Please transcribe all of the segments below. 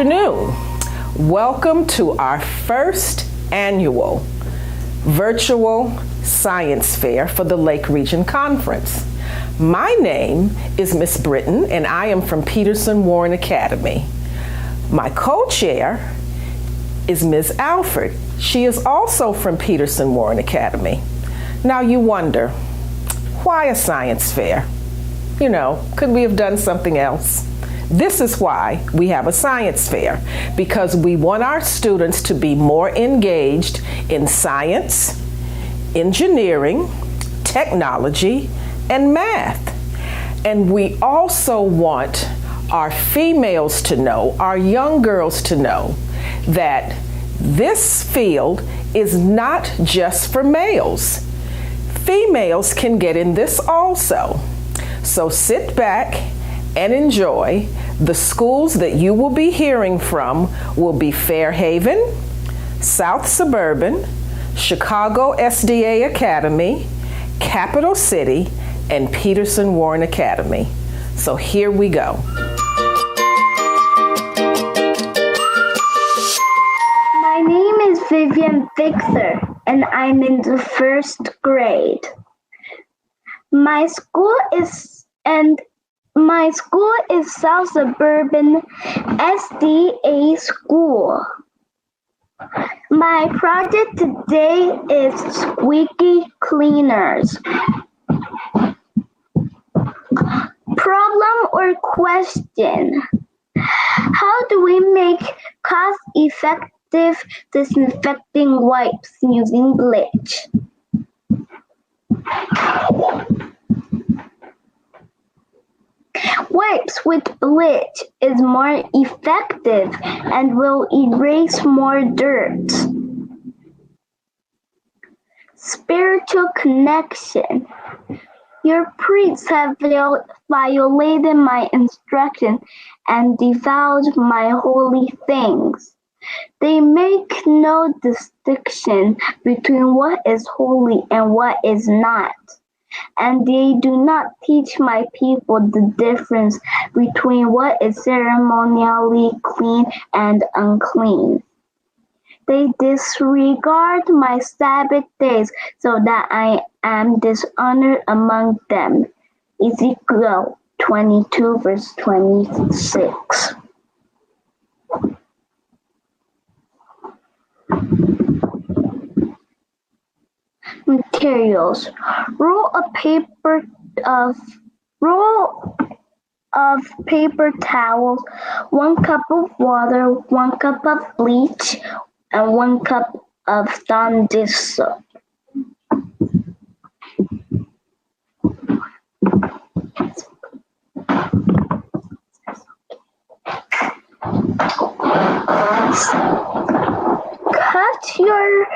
afternoon. Welcome to our first annual virtual science fair for the Lake Region Conference. My name is Miss Britton and I am from Peterson Warren Academy. My co-chair is Ms. Alford. She is also from Peterson Warren Academy. Now you wonder, why a science fair? You know, could we have done something else? This is why we have a science fair, because we want our students to be more engaged in science, engineering, technology, and math. And we also want our females to know, our young girls to know, that this field is not just for males. Females can get in this also. So sit back and enjoy. The schools that you will be hearing from will be Fairhaven, South Suburban, Chicago SDA Academy, Capital City, and Peterson Warren Academy. So here we go. My name is Vivian Fixer, and I'm in the first grade. My school is South Suburban SDA School. My project today is squeaky cleaners. Problem or question? How do we make cost-effective disinfecting wipes using bleach? Wipes with bleach is more effective and will erase more dirt. Spiritual connection. Your priests have violated my instruction and defiled my holy things. They make no distinction between what is holy and what is not. And they do not teach my people the difference between what is ceremonially clean and unclean. They disregard my Sabbath days so that I am dishonored among them. Ezekiel 22 verse 26. Materials. Roll of paper towels, 1 cup of water, 1 cup of bleach, and 1 cup of Dawn dish soap. Cut your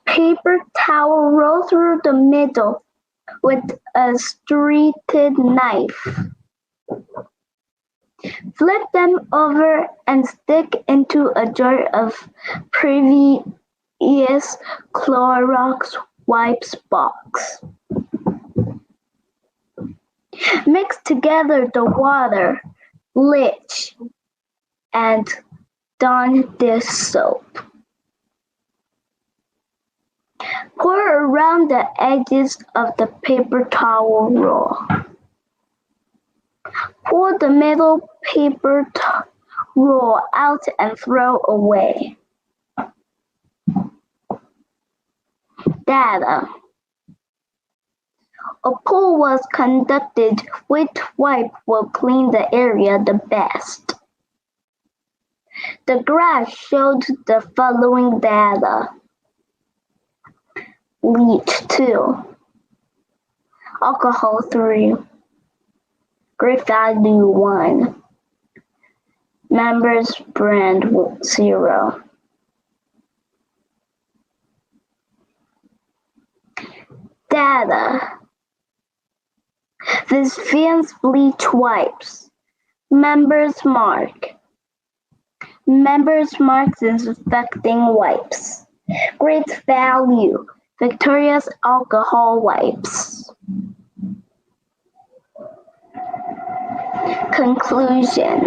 paper towel roll through the middle with a serrated knife. Flip them over and stick into a jar of previous Clorox wipes box. Mix together the water, bleach, and Dawn dish soap. Pour around the edges of the paper towel roll. Pull the middle paper roll out and throw away. Data. A poll was conducted which wipe will clean the area the best. The graph showed the following data. Bleach 2, alcohol 3, great value 1, members brand 0. Data. Visvian's bleach wipes. Members mark. Members mark disinfecting wipes. Great value. Victoria's alcohol wipes. Conclusion.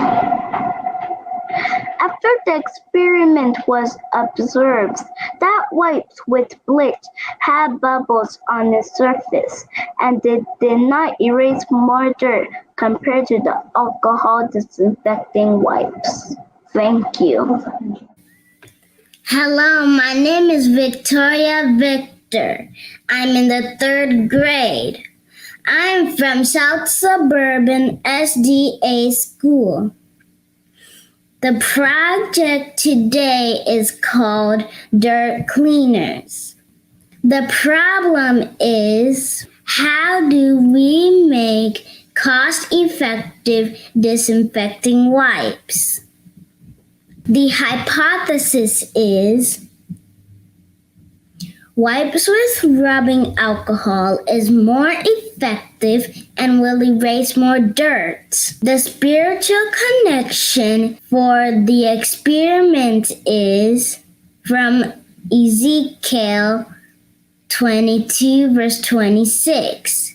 After the experiment was observed that wipes with bleach had bubbles on the surface and it did not erase more dirt compared to the alcohol disinfecting wipes. Thank you. Hello, my name is Victoria Victor. I'm in the 3rd grade. I'm from South Suburban SDA School. The project today is called Dirt Cleaners. The problem is, how do we make cost-effective disinfecting wipes? The hypothesis is wipes with rubbing alcohol is more effective and will erase more dirt. The spiritual connection for the experiment is from Ezekiel 22 verse 26.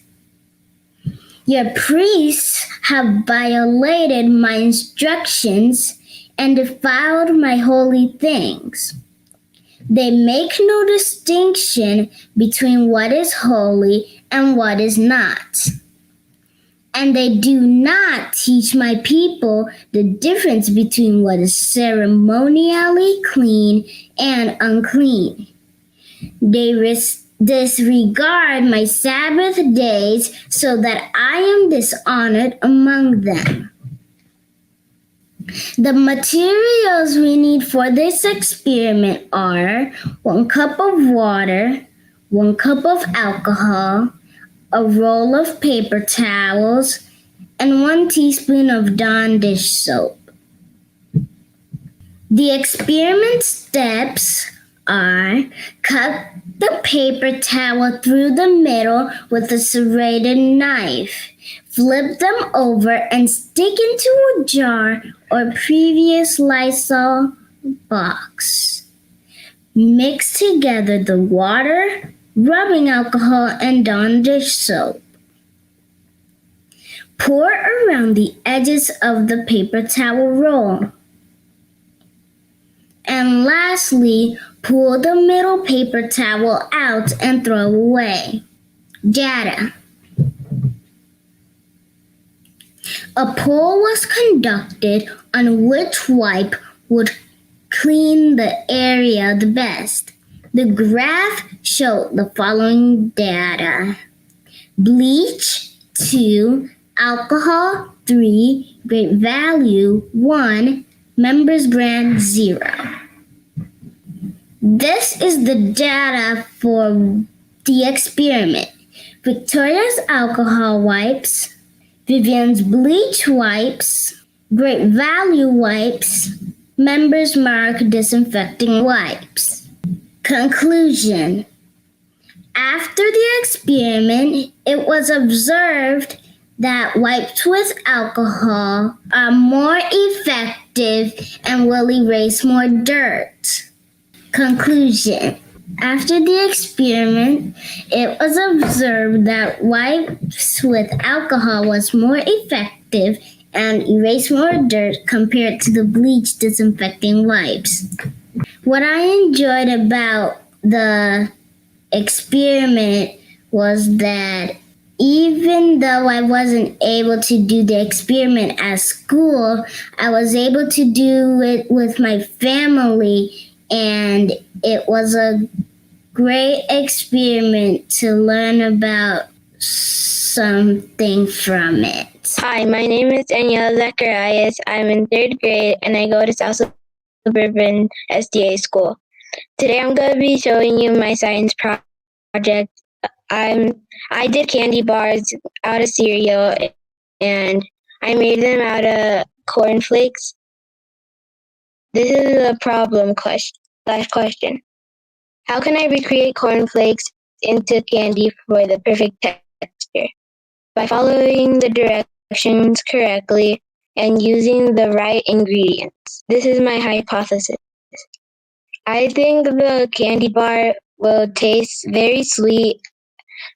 Your priests have violated my instructions and defiled my holy things. They make no distinction between what is holy and what is not. And they do not teach my people the difference between what is ceremonially clean and unclean. They disregard my Sabbath days so that I am dishonored among them. The materials we need for this experiment are 1 cup of water, 1 cup of alcohol, a roll of paper towels, and 1 teaspoon of Dawn dish soap. The experiment steps are: cut the paper towel through the middle with a serrated knife. Flip them over and stick into a jar or previous Lysol box. Mix together the water, rubbing alcohol, and Dawn dish soap. Pour around the edges of the paper towel roll. And lastly, pull the middle paper towel out and throw away. Data. A poll was conducted on which wipe would clean the area the best. The graph showed the following data: bleach 2, alcohol 3, Great Value 1, Members Brand 0. This is the data for the experiment. Victoria's alcohol wipes, Vivian's bleach wipes, Great Value wipes, Members Mark disinfecting wipes. Conclusion. After the experiment, it was observed that wipes with alcohol are more effective and will erase more dirt. Conclusion. After the experiment, it was observed that wipes with alcohol was more effective and erased more dirt compared to the bleach disinfecting wipes. What I enjoyed about the experiment was that even though I wasn't able to do the experiment at school, I was able to do it with my family, and it was a great experiment to learn about something from it. Hi, my name is Danielle Zacharias. I'm in 3rd grade and I go to South Suburban SDA School. Today I'm going to be showing you my science project. I did candy bars out of cereal and I made them out of cornflakes. This is a problem question. How can I recreate cornflakes into candy for the perfect texture? By following the directions correctly and using the right ingredients. This is my hypothesis. I think the candy bar will taste very sweet.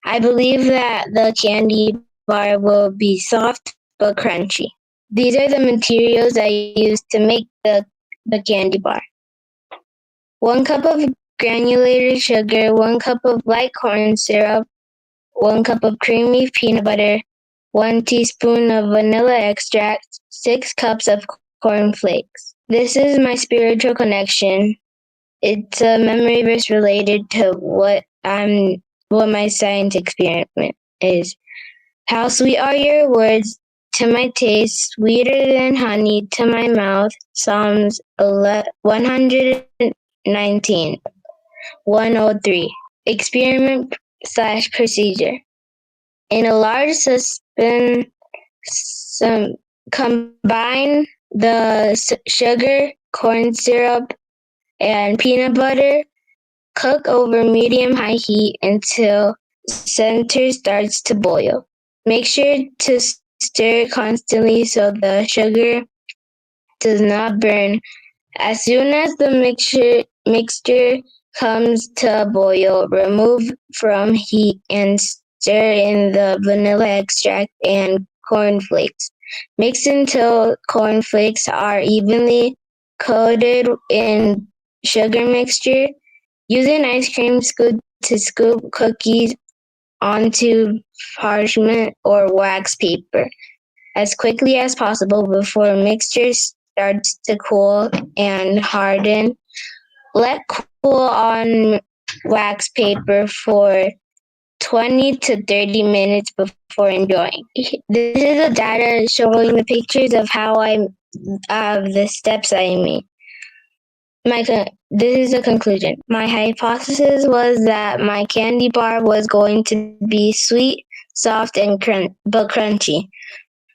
I believe that the candy bar will be soft but crunchy. These are the materials I used to make the the candy bar. 1 cup of granulated sugar, 1 cup of light corn syrup, 1 cup of creamy peanut butter, 1 teaspoon of vanilla extract, 6 cups of corn flakes. This is my spiritual connection. It's a memory verse related to what my science experiment is. How sweet are your words to my taste, sweeter than honey to my mouth. Psalms 119, 103. Experiment/procedure. In a large saucepan, combine the sugar, corn syrup, and peanut butter. Cook over medium-high heat until center starts to boil. Make sure to stir constantly so the sugar does not burn. As soon as the mixture comes to a boil, remove from heat and stir in the vanilla extract and corn flakes. Mix until corn flakes are evenly coated in sugar mixture. Use an ice cream scoop to scoop cookies onto parchment or wax paper as quickly as possible before mixture starts to cool and harden. Let cool on wax paper for 20 to 30 minutes before enjoying. This is the data showing the pictures of the steps I made. This is a conclusion. My hypothesis was that my candy bar was going to be sweet, soft, and but crunchy.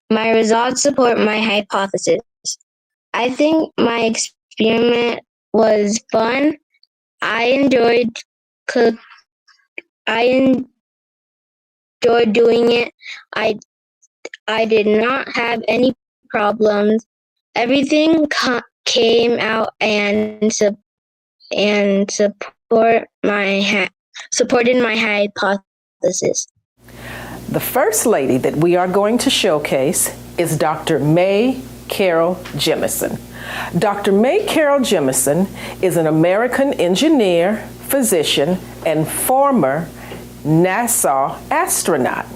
My results support my hypothesis. I think my experiment was fun. I enjoyed doing it. I did not have any problems. Everything came out and supported my hypothesis. The first lady that we are going to showcase is Dr. May Carroll Jemison. Dr. May Carroll Jemison is an American engineer, physician, and former NASA astronaut.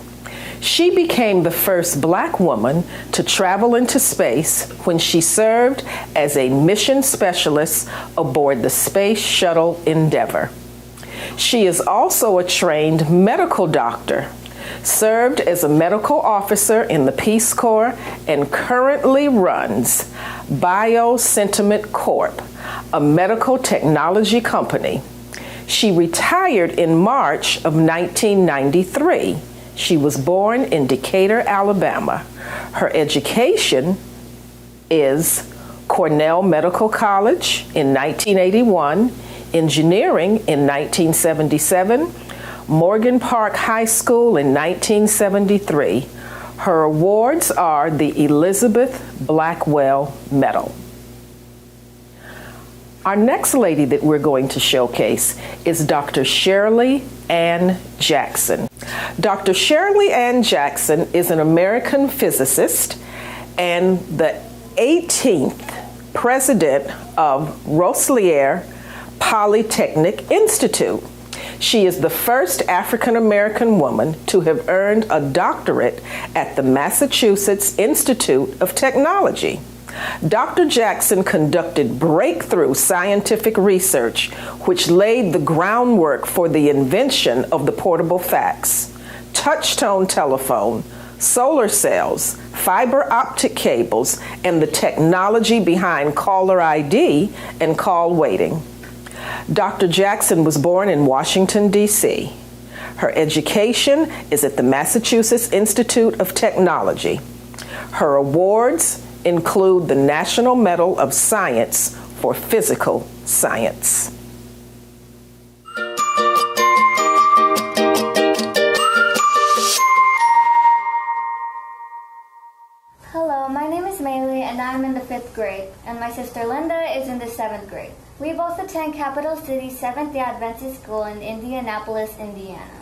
She became the first Black woman to travel into space when she served as a mission specialist aboard the Space Shuttle Endeavour. She is also a trained medical doctor, served as a medical officer in the Peace Corps, and currently runs BioSentiment Corp., a medical technology company. She retired in March of 1993. She was born in Decatur, Alabama. Her education is Cornell Medical College in 1981, engineering in 1977, Morgan Park High School in 1973. Her awards are the Elizabeth Blackwell Medal. Our next lady that we're going to showcase is Dr. Shirley Ann Jackson. Dr. Shirley Ann Jackson is an American physicist and the 18th president of Rensselaer Polytechnic Institute. She is the first African American woman to have earned a doctorate at the Massachusetts Institute of Technology. Dr. Jackson conducted breakthrough scientific research which laid the groundwork for the invention of the portable fax, touch-tone telephone, solar cells, fiber optic cables, and the technology behind caller ID and call waiting. Dr. Jackson was born in Washington, D.C. Her education is at the Massachusetts Institute of Technology. Her awards include the National Medal of Science for Physical Science. Hello, my name is Maylee and I'm in the 5th grade, and my sister Linda is in the 7th grade. We both attend Capital City Seventh-day Adventist School in Indianapolis, Indiana.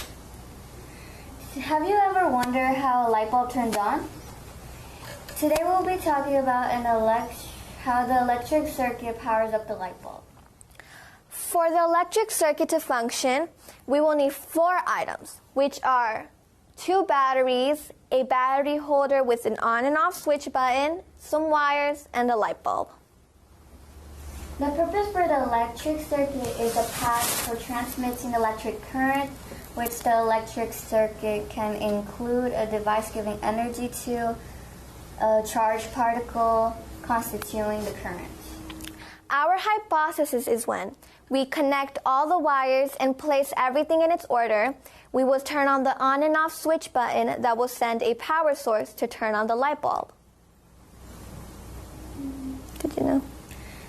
Have you ever wondered how a light bulb turns on? Today we'll be talking about how the electric circuit powers up the light bulb. For the electric circuit to function, we will need 4 items, which are 2 batteries, a battery holder with an on and off switch button, some wires, and a light bulb. The purpose for the electric circuit is a path for transmitting electric current, which the electric circuit can include a device giving energy to a charged particle constituting the current. Our hypothesis is when we connect all the wires and place everything in its order, we will turn on the on and off switch button that will send a power source to turn on the light bulb. Did you know?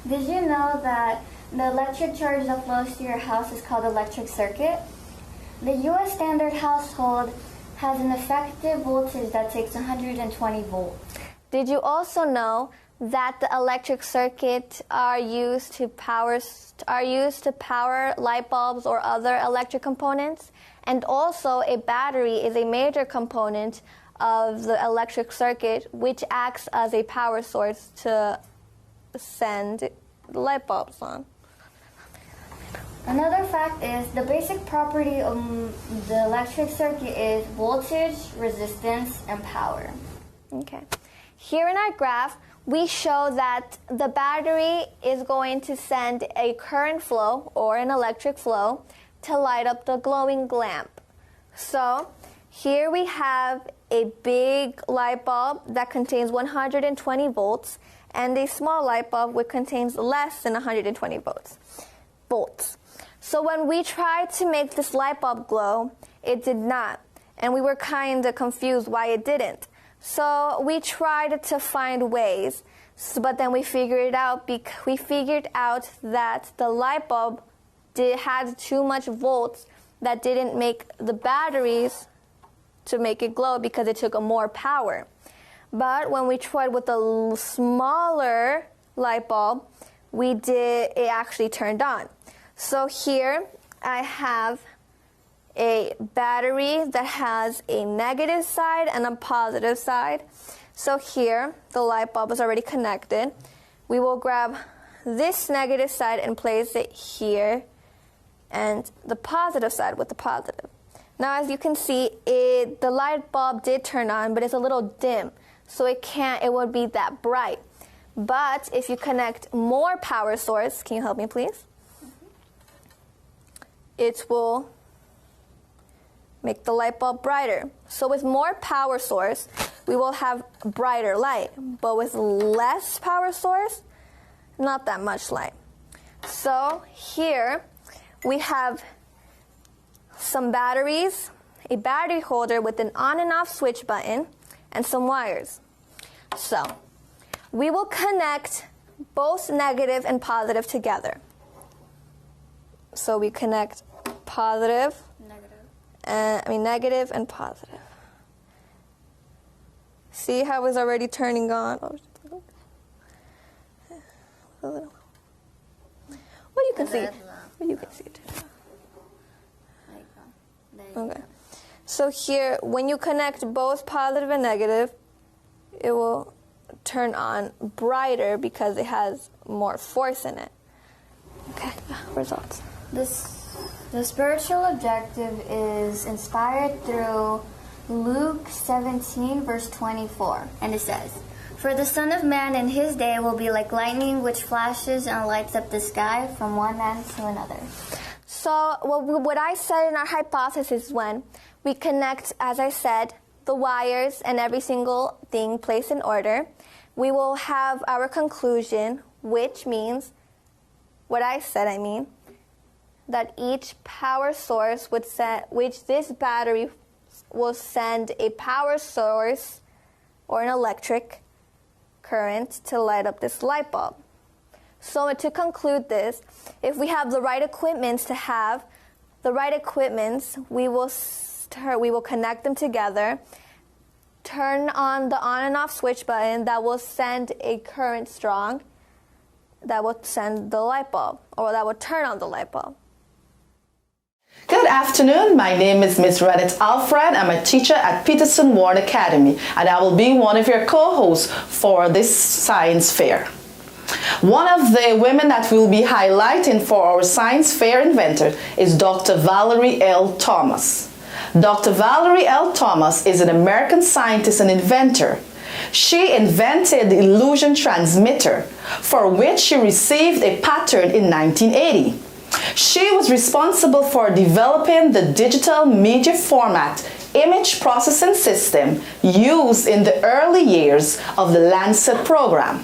Did you know that the electric charge that flows to your house is called electric circuit? The U.S. standard household has an effective voltage that takes 120 volts. Did you also know that the electric circuit are used to power light bulbs or other electric components? And also a battery is a major component of the electric circuit, which acts as a power source to send the light bulbs on. Another fact is the basic property of the electric circuit is voltage, resistance, and power. Okay. Here in our graph, we show that the battery is going to send a current flow or an electric flow to light up the glowing lamp. So here we have a big light bulb that contains 120 volts and a small light bulb which contains less than 120 volts. So when we tried to make this light bulb glow, it did not. And we were kind of confused why it didn't. So we tried to find ways, but then we figured out that the light bulb had too much volts that didn't make the batteries to make it glow because it took more power. But when we tried with a smaller light bulb, it actually turned on. So here I have a battery that has a negative side and a positive side. So here, the light bulb is already connected. We will grab this negative side and place it here, and the positive side with the positive. Now, as you can see, the light bulb did turn on, but it's a little dim, so it won't be that bright. But if you connect more power source, can you help me, please? It will make the light bulb brighter. So with more power source, we will have brighter light, but with less power source, not that much light. So here we have some batteries, a battery holder with an on and off switch button, and some wires. So we will connect both negative and positive together. So we connect negative and positive. See how it's already turning on? Well, you can see it. You can see it. Okay. So here, when you connect both positive and negative, it will turn on brighter because it has more force in it. Okay, results. The spiritual objective is inspired through Luke 17, verse 24, and it says, "For the Son of Man in his day will be like lightning which flashes and lights up the sky from one end to another." So what I said in our hypothesis is when we connect, as I said, the wires and every single thing placed in order, we will have our conclusion, which means, that each power source this battery will send a power source or an electric current to light up this light bulb. So to conclude this, if we have the right equipment we will connect them together, turn on the on and off switch button that will send a current strong that will send the light bulb, or that will turn on the light bulb. Good afternoon. My name is Ms. Reddit Alfred. I'm a teacher at Peterson Ward Academy, and I will be one of your co-hosts for this science fair. One of the women that we'll be highlighting for our science fair inventor is Dr. Valerie L. Thomas. Dr. Valerie L. Thomas is an American scientist and inventor. She invented the illusion transmitter, for which she received a patent in 1980. She was responsible for developing the digital media format image processing system used in the early years of the Lancet program.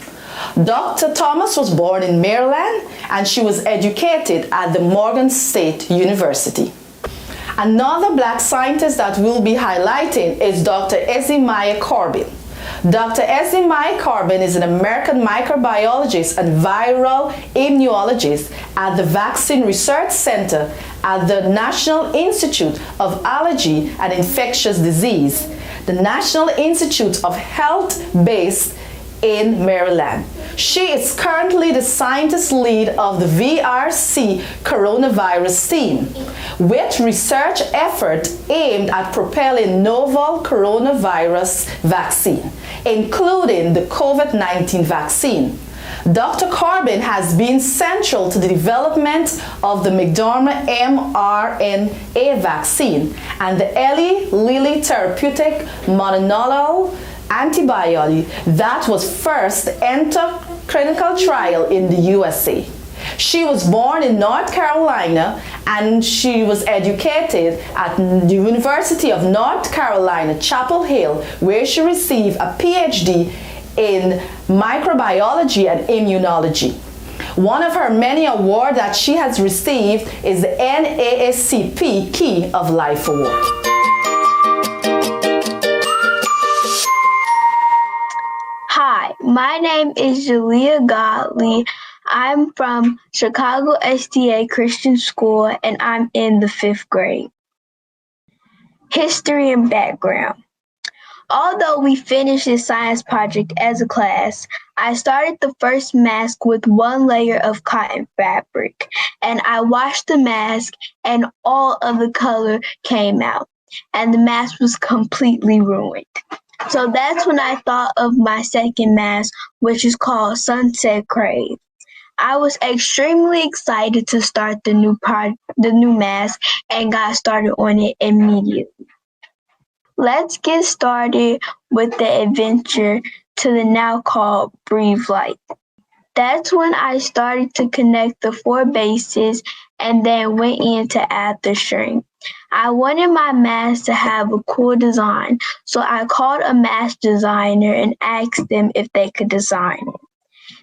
Dr. Thomas was born in Maryland and she was educated at the Morgan State University. Another black scientist that we'll be highlighting is Dr. Ezemiah Corbin. Dr. Ezemiah Corbin is an American microbiologist and viral immunologist at the Vaccine Research Center at the National Institute of Allergy and Infectious Disease, the National Institute of Health based in Maryland. She is currently the scientist lead of the LRC coronavirus team, with research effort aimed at propelling novel coronavirus vaccine, including the COVID-19 vaccine. Dr. Corbin has been central to the development of the Moderna mRNA vaccine and the Eli Lilly therapeutic monoclonal antibody that was first entered clinical trial in the USA. She was born in North Carolina and she was educated at the University of North Carolina, Chapel Hill, where she received a PhD in microbiology and immunology. One of her many awards that she has received is the NAACP Key of Life Award. Hi, my name is Julia Godley. I'm from Chicago SDA Christian School and I'm in the 5th grade. History and background. Although we finished this science project as a class, I started the first mask with 1 layer of cotton fabric, and I washed the mask and all of the color came out, and the mask was completely ruined. So that's when I thought of my second mask, which is called Sunset Crave. I was extremely excited to start the new mask and got started on it immediately. Let's get started with the adventure to the now called Breathe Light. That's when I started to connect the 4 bases and then went in to add the string. I wanted my mask to have a cool design, so I called a mask designer and asked them if they could design it.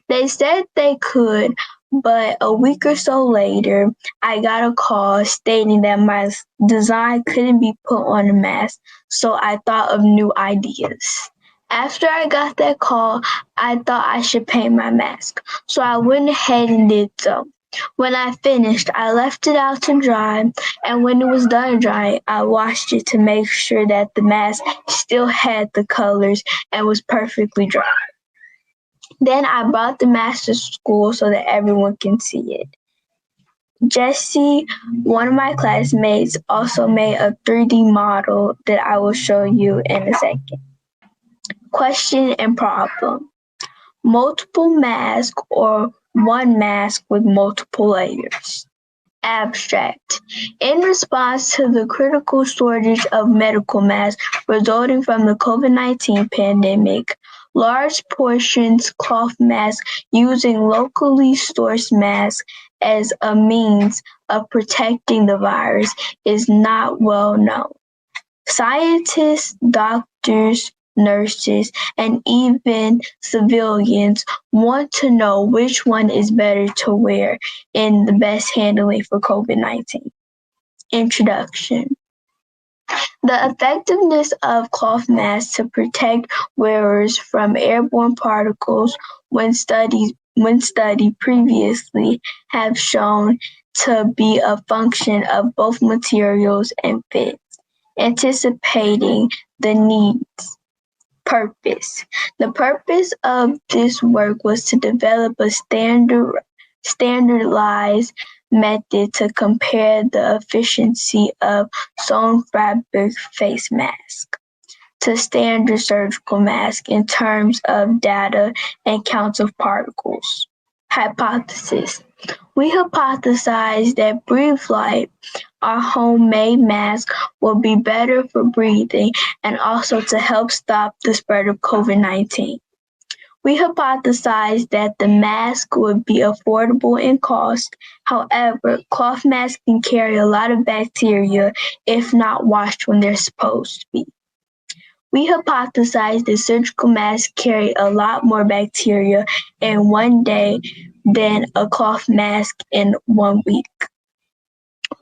They said they could, but a week or so later, I got a call stating that my design couldn't be put on the mask, so I thought of new ideas. After I got that call, I thought I should paint my mask, so I went ahead and did so. When I finished, I left it out to dry, and when it was done drying, I washed it to make sure that the mask still had the colors and was perfectly dry. Then I brought the mask to school so that everyone can see it. Jesse, one of my classmates, also made a 3D model that I will show you in a second. Question and problem. Multiple masks or one mask with multiple layers. Abstract. In response to the critical shortage of medical masks resulting from the COVID-19 pandemic, large portions cloth masks using locally sourced masks as a means of protecting the virus is not well known. Scientists, doctors, nurses, and even civilians want to know which one is better to wear in the best handling for COVID-19. Introduction. The effectiveness of cloth masks to protect wearers from airborne particles when studied previously have shown to be a function of both materials and fit, anticipating the needs. Purpose. The purpose of this work was to develop a standardized method to compare the efficiency of sewn fabric face mask to standard surgical mask in terms of data and counts of particles. hypothesis. We hypothesized that Breathe Light, our homemade mask, will be better for breathing and also to help stop the spread of COVID-19. We hypothesized that the mask would be affordable in cost. However, cloth masks can carry a lot of bacteria if not washed when they're supposed to be. We hypothesized that surgical masks carry a lot more bacteria in one day than a cloth mask in 1 week.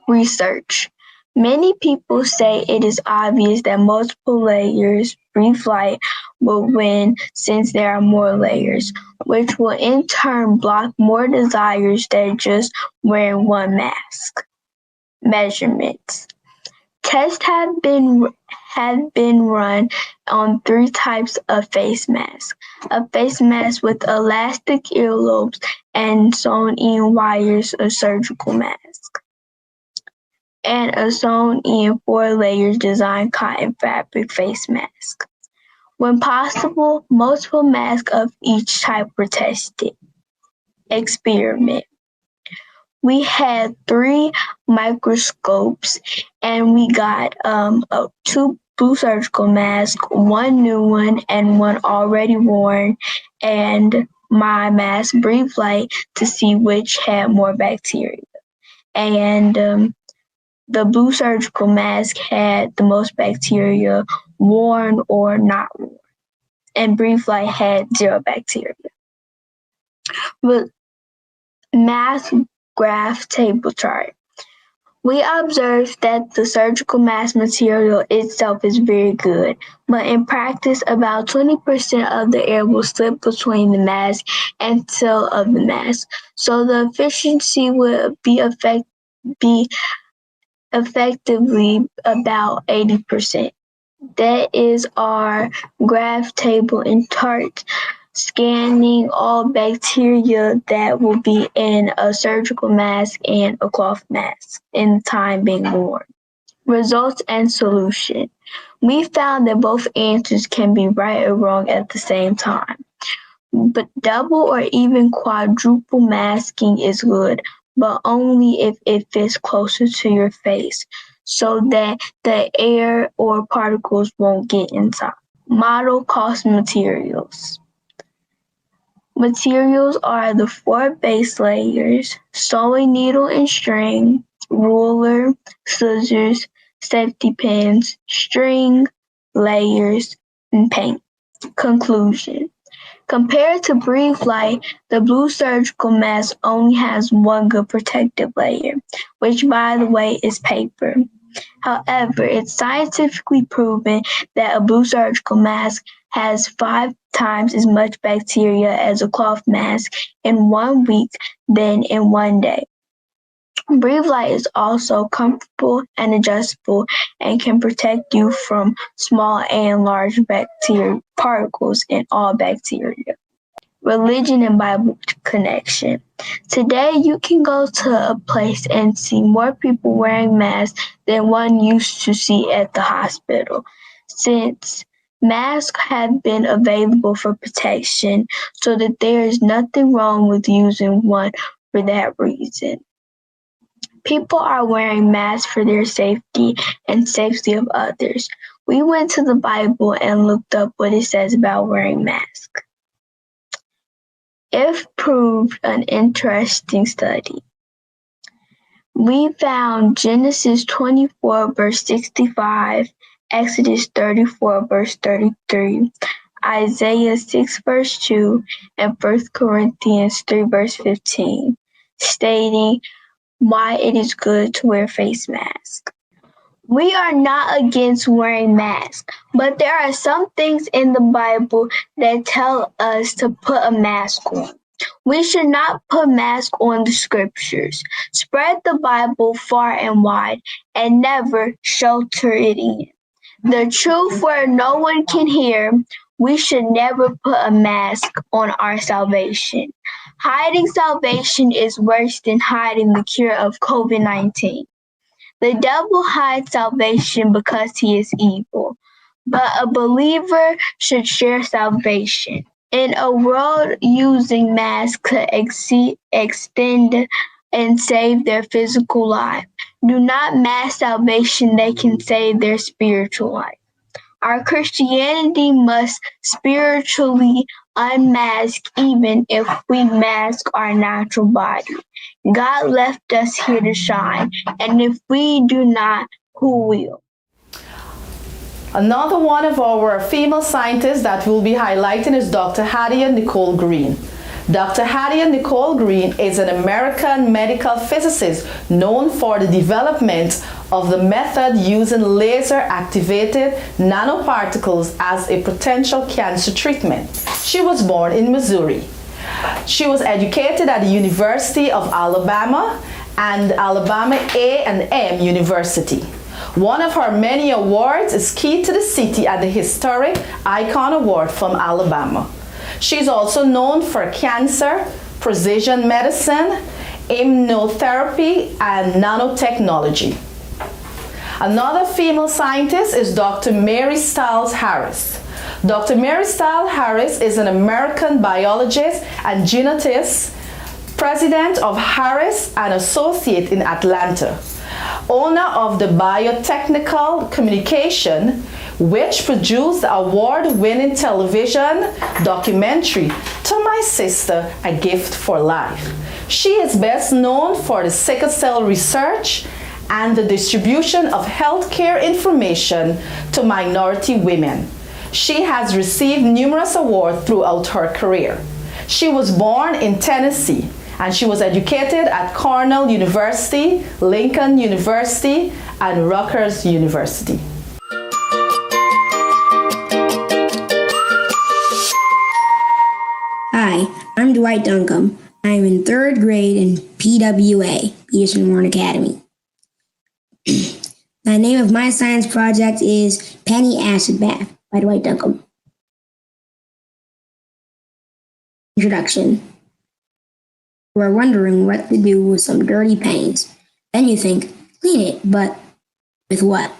Research. Many people say it is obvious that multiple layers Breathe Light will win since there are more layers, which will in turn block more desires than just wearing one mask. Measurements. Tests have been run on 3 types of face masks: a face mask with elastic earlobes and sewn-in wires, a surgical mask, and a sewn-in 4 layers designed cotton fabric face mask. When possible, multiple masks of each type were tested. Experiment. We had 3 microscopes and we got 2 blue surgical masks, 1 new one and 1 already worn, and my mask Breathe Light to see which had more bacteria. And the blue surgical mask had the most bacteria, worn or not worn. And Breathe Light had 0 bacteria. But mask graph table chart. We observed that the surgical mask material itself is very good, but in practice, about 20% of the air will slip between the mask and tail of the mask, so the efficiency will be effectively about 80%. That is our graph table in chart, scanning all bacteria that will be in a surgical mask and a cloth mask in time being worn. Results and solution. We found that both answers can be right or wrong at the same time. But double or even quadruple masking is good, but only if it fits closer to your face so that the air or particles won't get inside. Model cost materials. Materials are the 4 base layers: sewing needle and string, ruler, scissors, safety pins, string, layers, and paint. Conclusion. Compared to Breathe Light, the blue surgical mask only has 1 good protective layer, which by the way is paper. However, it's scientifically proven that a blue surgical mask has 5 times as much bacteria as a cloth mask in 1 week than in 1 day. Breathe Light is also comfortable and adjustable and can protect you from small and large bacteria particles in all bacteria. Religion and Bible connection. Today, you can go to a place and see more people wearing masks than one used to see at the hospital, since masks have been available for protection, so that there is nothing wrong with using one for that reason. People are wearing masks for their safety and safety of others. We went to the Bible and looked up what it says about wearing masks. If proved, an interesting study. We found Genesis 24 verse 65, Exodus 34 verse 33, Isaiah 6 verse 2, and 1 Corinthians 3 verse 15, stating why it is good to wear face masks. We are not against wearing masks, but there are some things in the Bible that tell us to put a mask on. We should not put masks on the scriptures. Spread the Bible far and wide and never shelter it in. The truth where no one can hear, we should never put a mask on our salvation. Hiding salvation is worse than hiding the cure of COVID-19. The devil hides salvation because he is evil, but a believer should share salvation. In a world using masks to extend and save their physical life, do not mask salvation they can save their spiritual life. Our Christianity must spiritually unmask even if we mask our natural body. God left us here to shine, and if we do not, who will? Another one of our female scientists that we'll be highlighting is Dr. Hadia Nicole Green. Dr. Hadia Nicole Green is an American medical physicist known for the development of the method using laser-activated nanoparticles as a potential cancer treatment. She was born in Missouri. She was educated at the University of Alabama and Alabama A&M University. One of her many awards is Key to the City at the Historic Icon Award from Alabama. She's also known for cancer, precision medicine, immunotherapy, and nanotechnology. Another female scientist is Dr. Mary Stiles Harris. Dr. Mary Stiles Harris is an American biologist and genetist, president of Harris and Associate in Atlanta, owner of the Biotechnical Communication, which produced the award-winning television documentary To My Sister, A Gift for Life. She is best known for the sickle cell research and the distribution of healthcare information to minority women. She has received numerous awards throughout her career. She was born in Tennessee, and she was educated at Cornell University, Lincoln University, and Rutgers University. Hi, I'm Dwight Duncombe. I am in third grade in PWA, Peterson Warren Academy. The name of my science project is Penny Acid Bath by Dwight Duncombe. Introduction. You are wondering what to do with some dirty pennies. Then you think, clean it, but with what?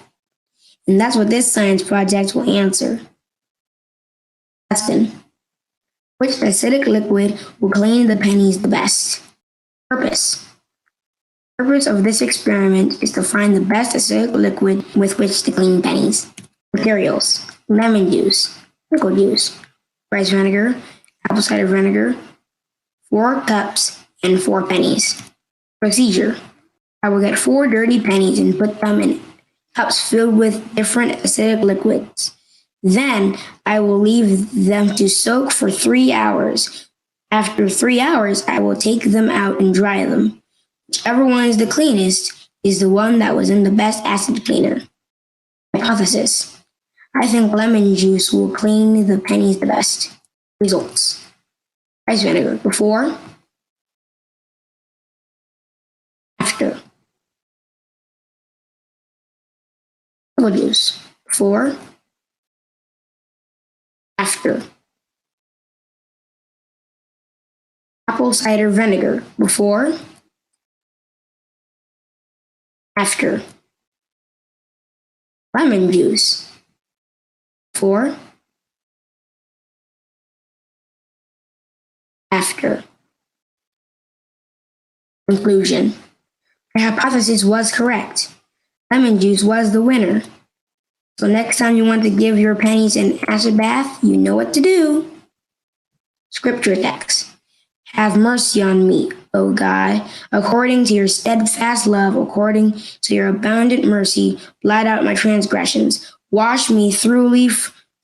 And that's what this science project will answer. Question. Which acidic liquid will clean the pennies the best? Purpose. The purpose of this experiment is to find the best acidic liquid with which to clean pennies. Materials: lemon juice, pickle juice, rice vinegar, apple cider vinegar, 4 cups, and 4 pennies. Procedure. I will get 4 dirty pennies and put them in cups filled with different acidic liquids. Then I will leave them to soak for 3 hours. After 3 hours, I will take them out and dry them. Whichever one is the cleanest is the one that was in the best acid cleaner. Hypothesis. I think lemon juice will clean the pennies the best. Results. Rice vinegar before, after. Pickle juice before, after. Apple cider vinegar before, after. Lemon juice before, after. Conclusion. My hypothesis was correct. Lemon juice was the winner. So next time you want to give your pennies an acid bath, you know what to do. Scripture text. Have mercy on me, O God, according to your steadfast love, according to your abundant mercy, blot out my transgressions. Wash me thoroughly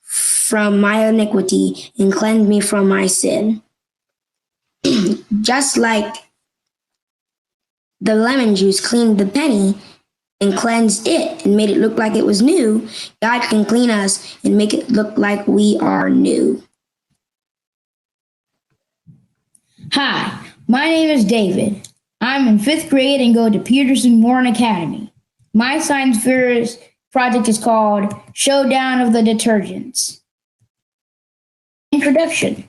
from my iniquity and cleanse me from my sin. Just like the lemon juice cleaned the penny and cleansed it and made it look like it was new, God can clean us and make it look like we are new. Hi, my name is David. I'm in 5th grade and go to Peterson Warren Academy. My science fair project is called Showdown of the Detergents. Introduction.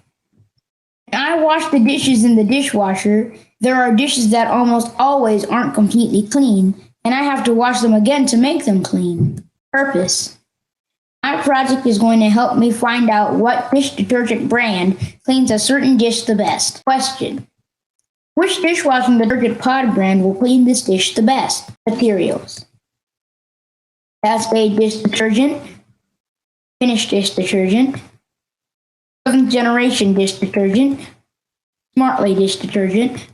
When I wash the dishes in the dishwasher, there are dishes that almost always aren't completely clean, and I have to wash them again to make them clean. Purpose. My project is going to help me find out what dish detergent brand cleans a certain dish the best. Question. Which dishwashing detergent pod brand will clean this dish the best? Materials. Cascade dish detergent, Finish dish detergent, 7th generation dish detergent, Smartly dish detergent,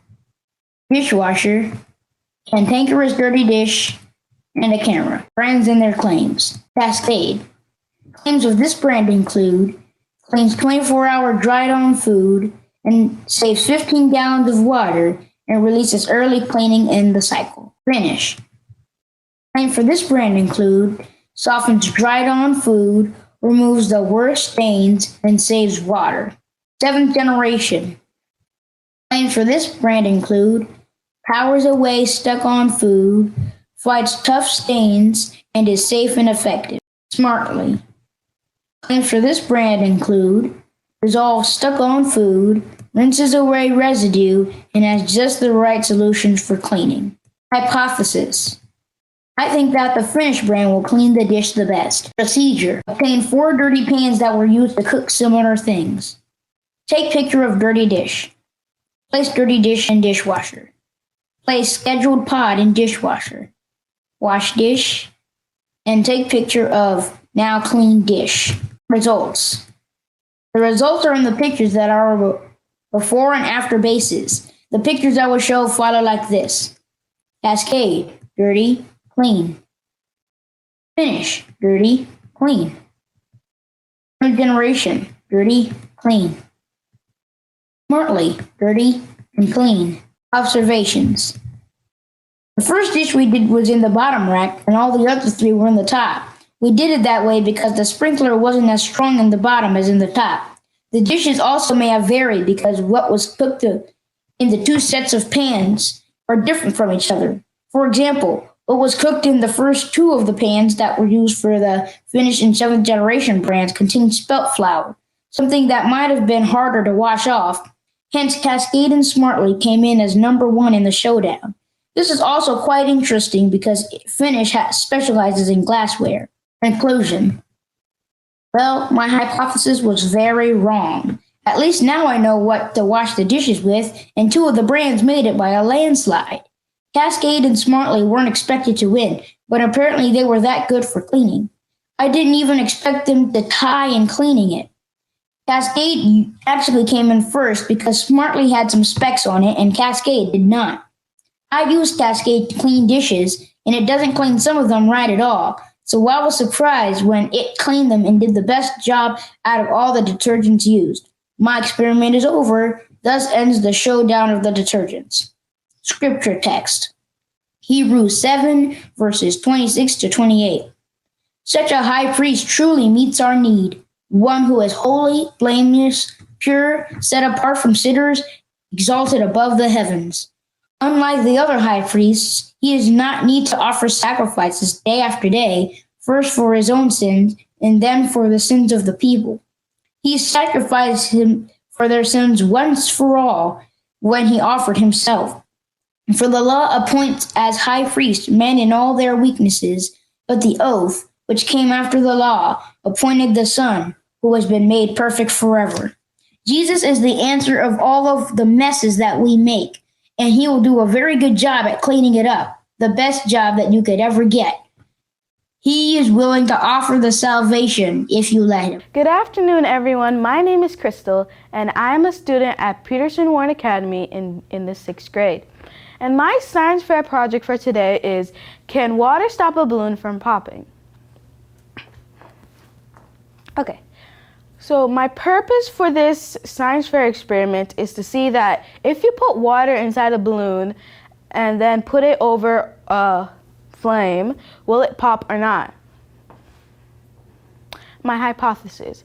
dishwasher, cantankerous dirty dish, and a camera. Brands and their claims. Cascade. Claims of this brand include cleans 24-hour dried-on food and saves 15 gallons of water and releases early cleaning in the cycle. Finish. Claims for this brand include softens dried-on food, removes the worst stains, and saves water. 7th generation. Claims for this brand include powers away stuck-on food, fights tough stains, and is safe and effective. Smartly. Claims for this brand include dissolves stuck-on food, rinses away residue, and has just the right solutions for cleaning. Hypothesis. I think that the Finish brand will clean the dish the best. Procedure. Obtain 4 dirty pans that were used to cook similar things. Take picture of dirty dish. Place dirty dish in dishwasher. Place scheduled pod in dishwasher. Wash dish. And take picture of now clean dish. Results. The results are in the pictures that are before and after bases. The pictures I will show follow like this. Cascade, dirty, clean. Finish, dirty, clean. Third generation, dirty, clean. Smartly, dirty, and clean. Observations. The first dish we did was in the bottom rack, and all the other 3 were in the top. We did it that way because the sprinkler wasn't as strong in the bottom as in the top. The dishes also may have varied because what was cooked in the 2 sets of pans are different from each other. For example, what was cooked in the first 2 of the pans that were used for the Finish and 7th generation brands contained spelt flour, something that might have been harder to wash off. Hence, Cascade and Smartly came in as number 1 in the showdown. This is also quite interesting because Finish specializes in glassware. Conclusion. Well, my hypothesis was very wrong. At least now I know what to wash the dishes with, and 2 of the brands made it by a landslide. Cascade and Smartly weren't expected to win, but apparently they were that good for cleaning. I didn't even expect them to tie in cleaning it. Cascade actually came in first because Smartly had some specks on it and Cascade did not. I used Cascade to clean dishes, and it doesn't clean some of them right at all. So I was surprised when it cleaned them and did the best job out of all the detergents used. My experiment is over. Thus ends the showdown of the detergents. Scripture text. Hebrews 7, verses 26 to 28. Such a high priest truly meets our need. One who is holy, blameless, pure, set apart from sinners, exalted above the heavens. Unlike the other high priests, he does not need to offer sacrifices day after day, first for his own sins and then for the sins of the people. He sacrificed him for their sins once for all when he offered himself. For the law appoints as high priest men in all their weaknesses, but the oath, which came after the law, appointed the Son, who has been made perfect forever. Jesus is the answer of all of the messes that we make, and he will do a very good job at cleaning it up, the best job that you could ever get. He is willing to offer the salvation if you let him. Good afternoon, everyone. My name is Crystal, and I am a student at Peterson Warren Academy in the 6th grade. And my science fair project for today is, can water stop a balloon from popping? Okay, so my purpose for this science fair experiment is to see that if you put water inside a balloon and then put it over a flame, will it pop or not? My hypothesis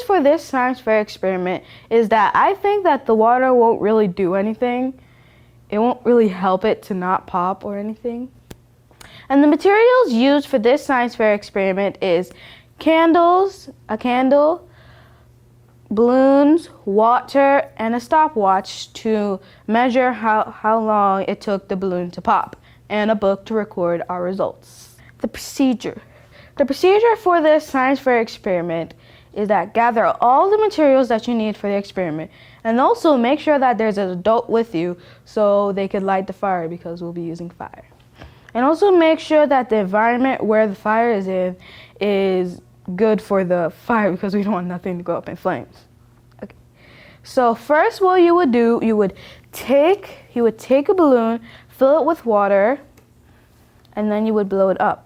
for this science fair experiment is that I think that the water won't really do anything. It won't really help it to not pop or anything. And the materials used for this science fair experiment is a candle, balloons, water, and a stopwatch to measure how long it took the balloon to pop, and a book to record our results. The procedure. The procedure for this science fair experiment is that gather all the materials that you need for the experiment, and also make sure that there's an adult with you so they could light the fire because we'll be using fire. And also make sure that the environment where the fire is in is good for the fire because we don't want nothing to go up in flames. Okay. So first what you would do, you would take a balloon, fill it with water, and then you would blow it up.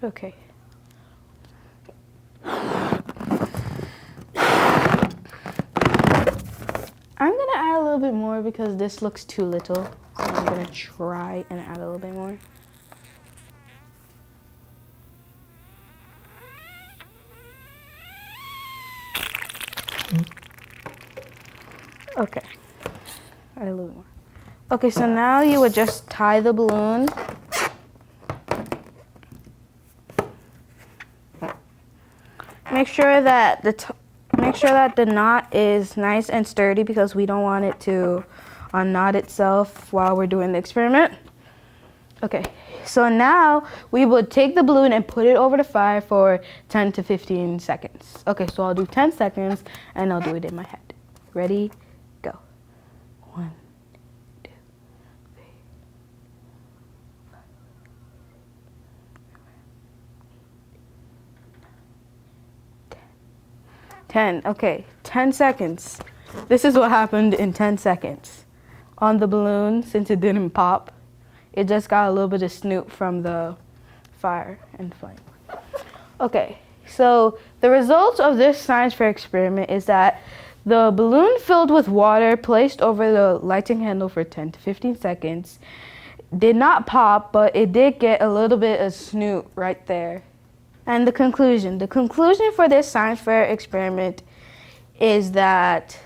Okay. I'm gonna add a little bit more because this looks too little. So I'm gonna try and add a little bit more. Okay. Add a little more. Okay, so now you would just tie the balloon. Make sure that the knot is nice and sturdy because we don't want it to unknot itself while we're doing the experiment. Okay, so now we would take the balloon and put it over the fire for 10 to 15 seconds. Okay, so I'll do 10 seconds and I'll do it in my head. Ready? Go. 1, 2, 3, 10. Okay, 10 seconds. This is what happened in 10 seconds. On the balloon, since it didn't pop, it just got a little bit of snoot from the fire and flame. Okay, so the results of this science fair experiment is that the balloon filled with water placed over the lighting handle for 10 to 15 seconds did not pop, but it did get a little bit of snoot right there. And the conclusion for this science fair experiment is that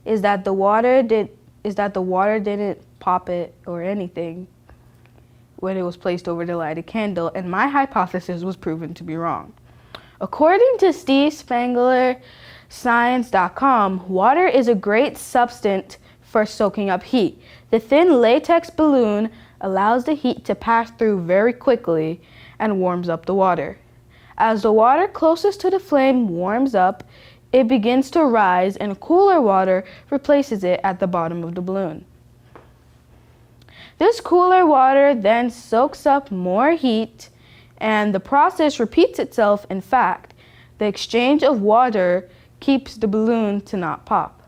the water didn't pop it or anything when it was placed over the lighted candle, and my hypothesis was proven to be wrong. According to Steve Spangler, Science.com, water is a great substance for soaking up heat. The thin latex balloon allows the heat to pass through very quickly and warms up the water. As the water closest to the flame warms up, it begins to rise and cooler water replaces it at the bottom of the balloon. This cooler water then soaks up more heat and the process repeats itself. In fact, the exchange of water keeps the balloon to not pop.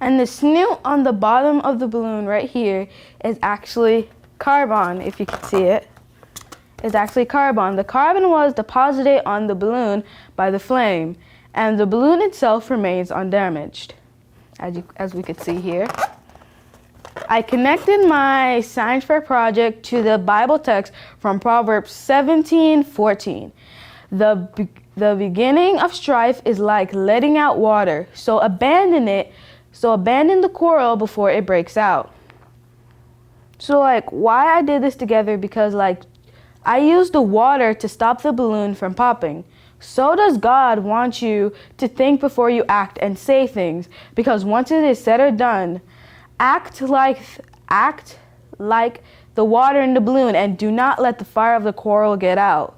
And the snoot on the bottom of the balloon right here is actually carbon, if you can see it. It's actually carbon. The carbon was deposited on the balloon by the flame, and the balloon itself remains undamaged, as we could see here. I connected my science fair project to the Bible text from Proverbs 17:14. The beginning of strife is like letting out water, so abandon the quarrel before it breaks out. So why I did this together, because I used the water to stop the balloon from popping. So does God want you to think before you act and say things, because once it is said or done, act like the water in the balloon and do not let the fire of the quarrel get out.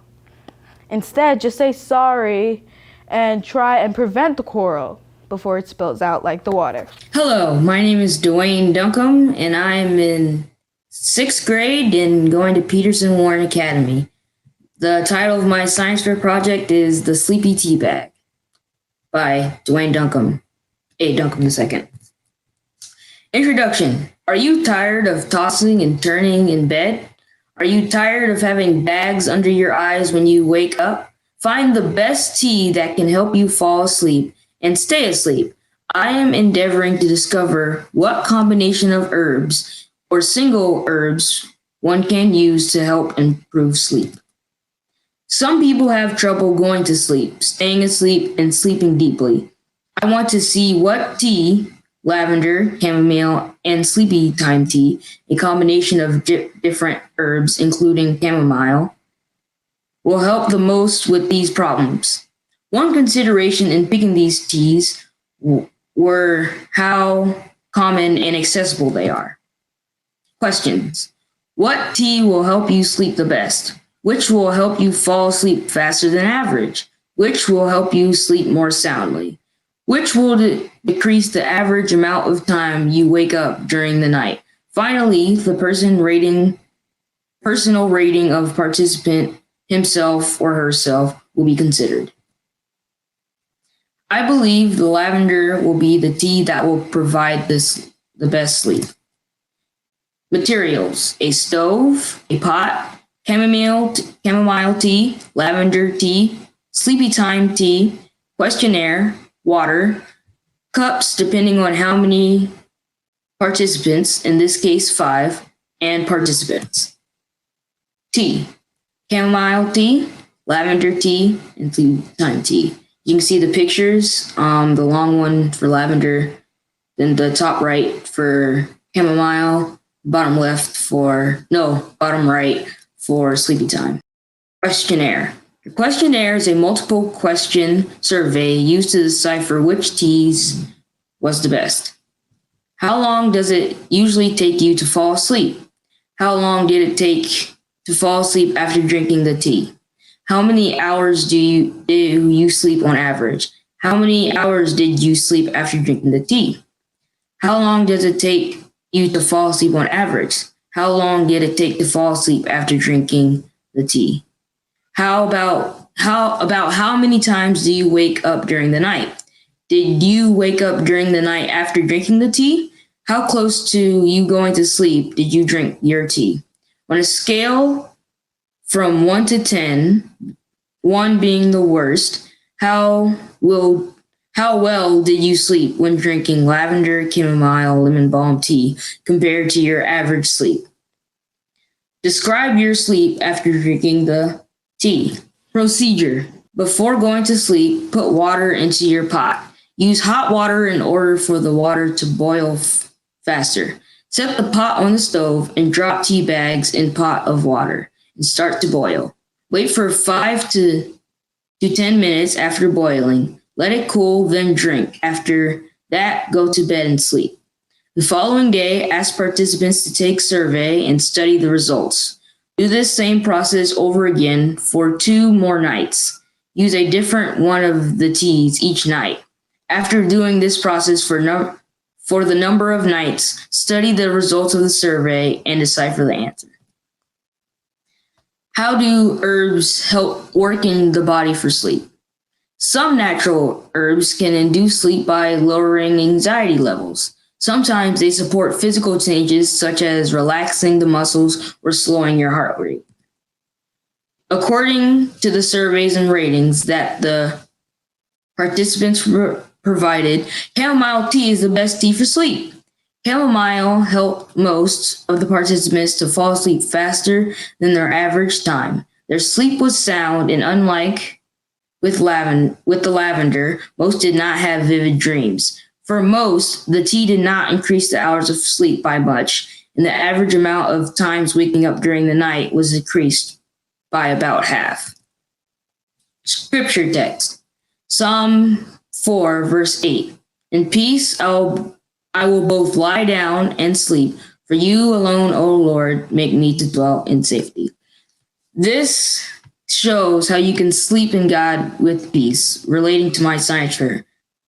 Instead, just say sorry and try and prevent the quarrel before it spills out like the water. Hello, my name is Dwayne Duncombe, and I'm in 6th grade and going to Peterson Warren Academy. The title of my science fair project is The Sleepy Tea Bag by Dwayne Duncombe, A. Duncombe II. Introduction. Are you tired of tossing and turning in bed? Are you tired of having bags under your eyes when you wake up? Find the best tea that can help you fall asleep and stay asleep. I am endeavoring to discover what combination of herbs or single herbs one can use to help improve sleep. Some people have trouble going to sleep, staying asleep, and sleeping deeply. I want to see what tea lavender, chamomile, and sleepy time tea, a combination of different herbs, including chamomile, will help the most with these problems. One consideration in picking these teas were how common and accessible they are. Questions. What tea will help you sleep the best? Which will help you fall asleep faster than average? Which will help you sleep more soundly? Which will decrease the average amount of time you wake up during the night? Finally, the personal rating of participant himself or herself will be considered. I believe the lavender will be the tea that will provide the best sleep. Materials: a stove, a pot, chamomile tea, lavender tea, sleepy time tea, questionnaire, water, cups depending on how many participants, in this case 5, and participants. Tea: chamomile tea, lavender tea, and sleepy time tea. You can see the pictures, the long one for lavender, then the top right for chamomile, bottom right for sleepy time. Questionnaire. The questionnaire is a multiple question survey used to decipher which teas was the best. How long does it usually take you to fall asleep? How long did it take to fall asleep after drinking the tea? How many hours do you sleep on average? How many hours did you sleep after drinking the tea? How long does it take you to fall asleep on average? How long did it take to fall asleep after drinking the tea? How about how many times do you wake up during the night? Did you wake up during the night after drinking the tea? How close to you going to sleep did you drink your tea? On a scale from 1 to 10, 1 being the worst, how well did you sleep when drinking lavender, chamomile, lemon balm tea compared to your average sleep? Describe your sleep after drinking the tea. Procedure. Before going to sleep, put water into your pot. Use hot water in order for the water to boil faster. Set the pot on the stove and drop tea bags in pot of water and start to boil. Wait for 5 to 10 minutes after boiling. Let it cool, then drink. After that, go to bed and sleep. The following day, ask participants to take survey and study the results. Do this same process over again for 2 more nights. Use a different one of the teas each night. After doing this process for the number of nights, study the results of the survey and decipher the answer. How do herbs help work in the body for sleep? Some natural herbs can induce sleep by lowering anxiety levels. Sometimes they support physical changes such as relaxing the muscles or slowing your heart rate. According to the surveys and ratings that the participants provided, chamomile tea is the best tea for sleep. Chamomile helped most of the participants to fall asleep faster than their average time. Their sleep was sound, and unlike with the lavender, most did not have vivid dreams. For most, the tea did not increase the hours of sleep by much, and the average amount of times waking up during the night was decreased by about half. Scripture text. Psalm 4, verse 8. In peace I will both lie down and sleep, for you alone, O Lord, make me to dwell in safety. This shows how you can sleep in God with peace, relating to my science fair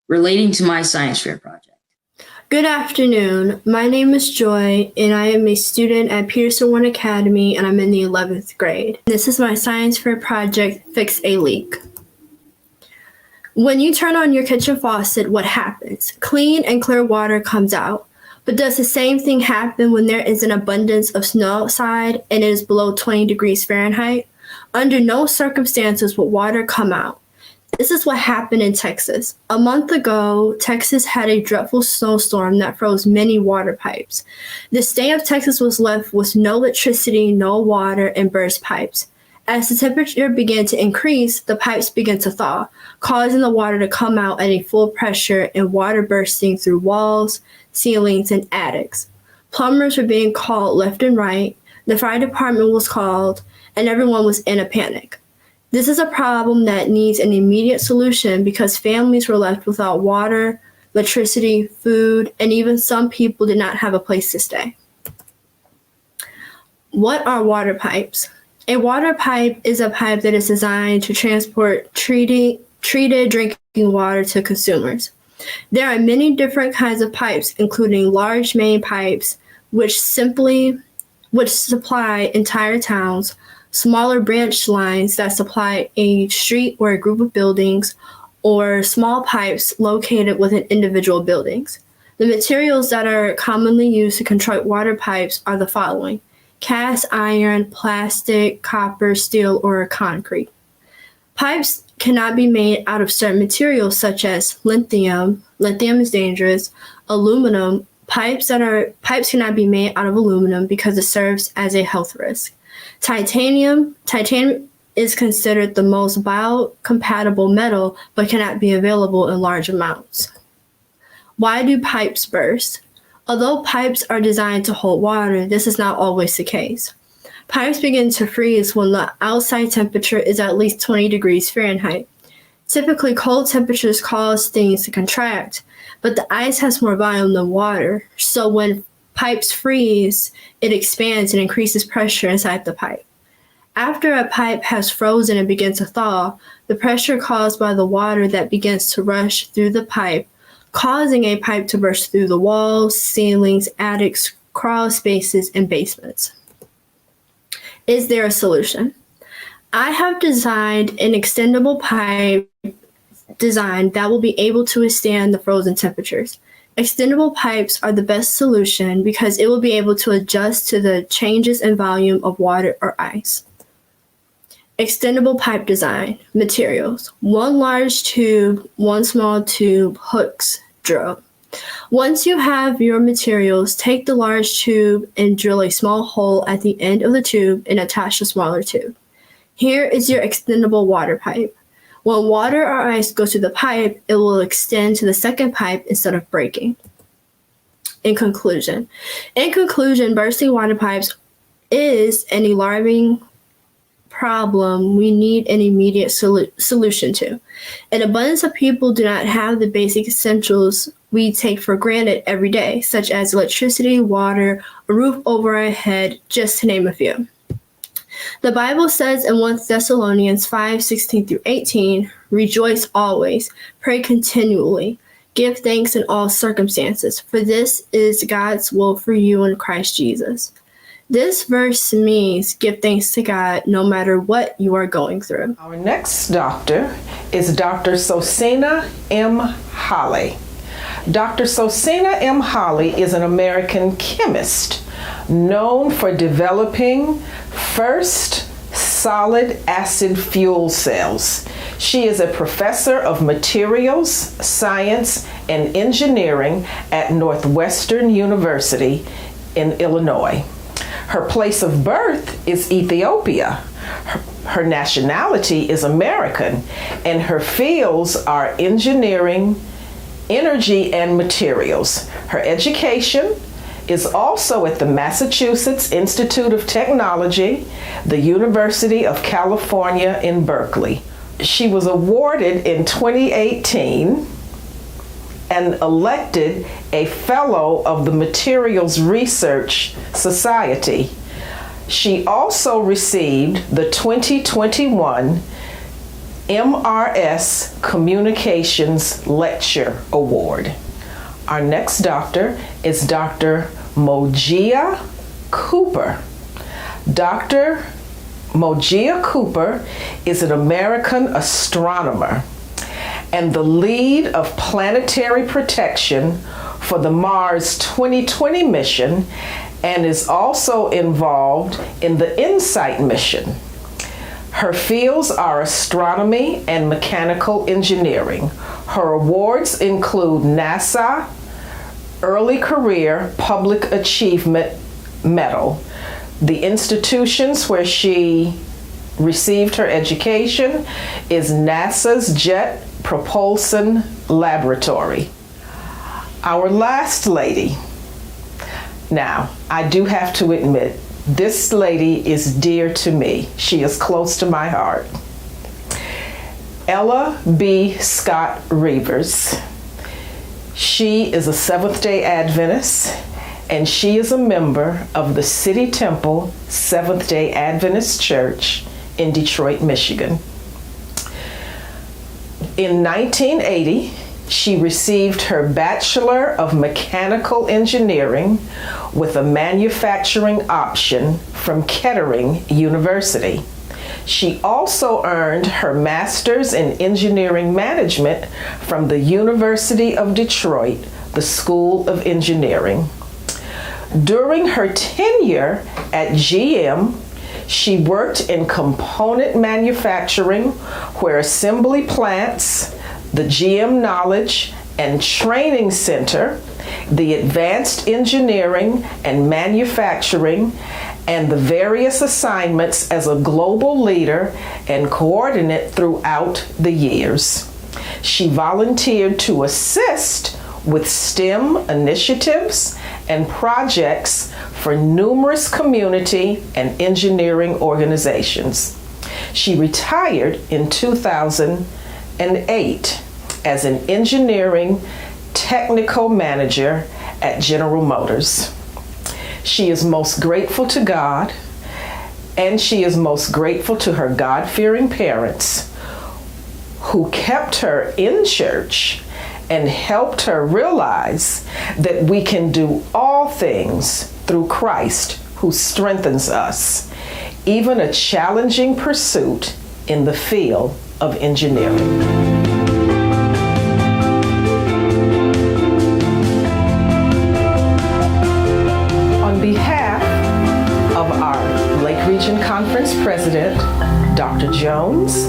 project. Good afternoon. My name is Joy, and I am a student at Peterson Warren Academy, and I'm in the 11th grade. This is my science fair project, Fix a Leak. When you turn on your kitchen faucet, what happens? Clean and clear water comes out. But does the same thing happen when there is an abundance of snow outside and it is below 20 degrees Fahrenheit? Under no circumstances will water come out. This is what happened in Texas. A month ago, Texas had a dreadful snowstorm that froze many water pipes. The state of Texas was left with no electricity, no water, and burst pipes. As the temperature began to increase, the pipes began to thaw, causing the water to come out at a full pressure and water bursting through walls, ceilings, and attics. Plumbers were being called left and right, the fire department was called, and everyone was in a panic. This is a problem that needs an immediate solution because families were left without water, electricity, food, and even some people did not have a place to stay. What are water pipes? A water pipe is a pipe that is designed to transport treated drinking water to consumers. There are many different kinds of pipes, including large main pipes, which supply entire towns, smaller branch lines that supply a street or a group of buildings, or small pipes located within individual buildings. The materials that are commonly used to construct water pipes are the following: cast iron, plastic, copper, steel, or concrete. Pipes cannot be made out of certain materials such as lithium. Lithium is dangerous. Aluminum. Pipes cannot be made out of aluminum because it serves as a health risk. Titanium is considered the most biocompatible metal but cannot be available in large amounts. Why do pipes burst? Although pipes are designed to hold water, this is not always the case. Pipes begin to freeze when the outside temperature is at least 20 degrees Fahrenheit. Typically, cold temperatures cause things to contract, but the ice has more volume than water, so when pipes freeze, it expands and increases pressure inside the pipe. After a pipe has frozen and begins to thaw, the pressure caused by the water that begins to rush through the pipe, causing a pipe to burst through the walls, ceilings, attics, crawl spaces, and basements. Is there a solution? I have designed an extendable pipe design that will be able to withstand the frozen temperatures. Extendable pipes are the best solution because it will be able to adjust to the changes in volume of water or ice. Extendable pipe design. Materials: 1 large tube, 1 small tube, hooks, drill. Once you have your materials, take the large tube and drill a small hole at the end of the tube and attach the smaller tube. Here is your extendable water pipe. When water or ice goes through the pipe, it will extend to the second pipe instead of breaking. In conclusion, bursting water pipes is an alarming problem we need an immediate solution to. An abundance of people do not have the basic essentials we take for granted every day, such as electricity, water, a roof over our head, just to name a few. The Bible says in 1 Thessalonians 5:16-18, "Rejoice always, pray continually, give thanks in all circumstances, for this is God's will for you in Christ Jesus." This verse means give thanks to God no matter what you are going through. Our next doctor is Dr. Sosina M. Holly. Dr. Sosina M. Holly is an American chemist known for developing first solid acid fuel cells. She is a professor of materials, science, and engineering at Northwestern University in Illinois. Her place of birth is Ethiopia. Her nationality is American, and her fields are engineering, energy, and materials. Her education is also at the Massachusetts Institute of Technology, the University of California in Berkeley. She was awarded in 2018 and elected a Fellow of the Materials Research Society. She also received the 2021 MRS Communications Lecture Award. Our next doctor is Dr. Mojia Cooper. Dr. Mojia Cooper is an American astronomer and the lead of planetary protection for the Mars 2020 mission, and is also involved in the InSight mission. Her fields are astronomy and mechanical engineering. Her awards include NASA Early Career Public Achievement Medal. The institutions where she received her education is NASA's Jet Propulsion Laboratory. Our last lady. Now, I do have to admit, this lady is dear to me. She is close to my heart. Ella B. Scott Reavers. She is a Seventh-day Adventist, and she is a member of the City Temple Seventh-day Adventist Church in Detroit, Michigan. In 1980, she received her Bachelor of Mechanical Engineering with a manufacturing option from Kettering University. She also earned her Master's in Engineering Management from the University of Detroit, the School of Engineering. During her tenure at GM, she worked in component manufacturing, where assembly plants, the GM Knowledge and Training Center, the Advanced Engineering and Manufacturing, and the various assignments as a global leader and coordinate throughout the years. She volunteered to assist with STEM initiatives and projects for numerous community and engineering organizations. She retired in 2008 as an engineering technical manager at General Motors. She is most grateful to God, and she is most grateful to her God-fearing parents who kept her in church and helped her realize that we can do all things through Christ who strengthens us, even a challenging pursuit in the field of engineering. On behalf of our Lake Region Conference President, Dr. Jones,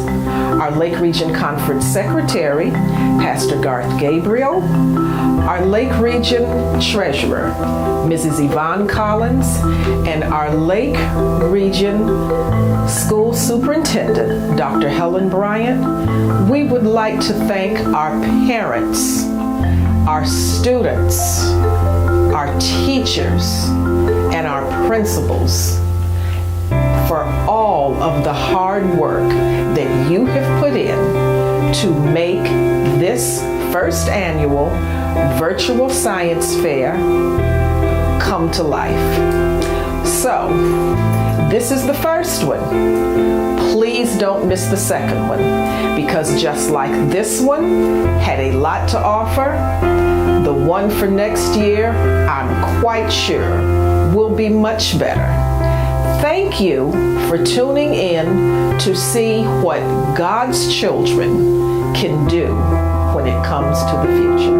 our Lake Region Conference Secretary, Pastor Garth Gabriel, our Lake Region Treasurer, Mrs. Yvonne Collins, and our Lake Region School Superintendent, Dr. Helen Bryant, we would like to thank our parents, our students, our teachers, and our principals for all of the hard work that you have put in to make this first annual virtual science fair come to life. So, this is the first one. Please don't miss the second one, because just like this one had a lot to offer, the one for next year, I'm quite sure, will be much better. Thank you for tuning in to see what God's children can do when it comes to the future.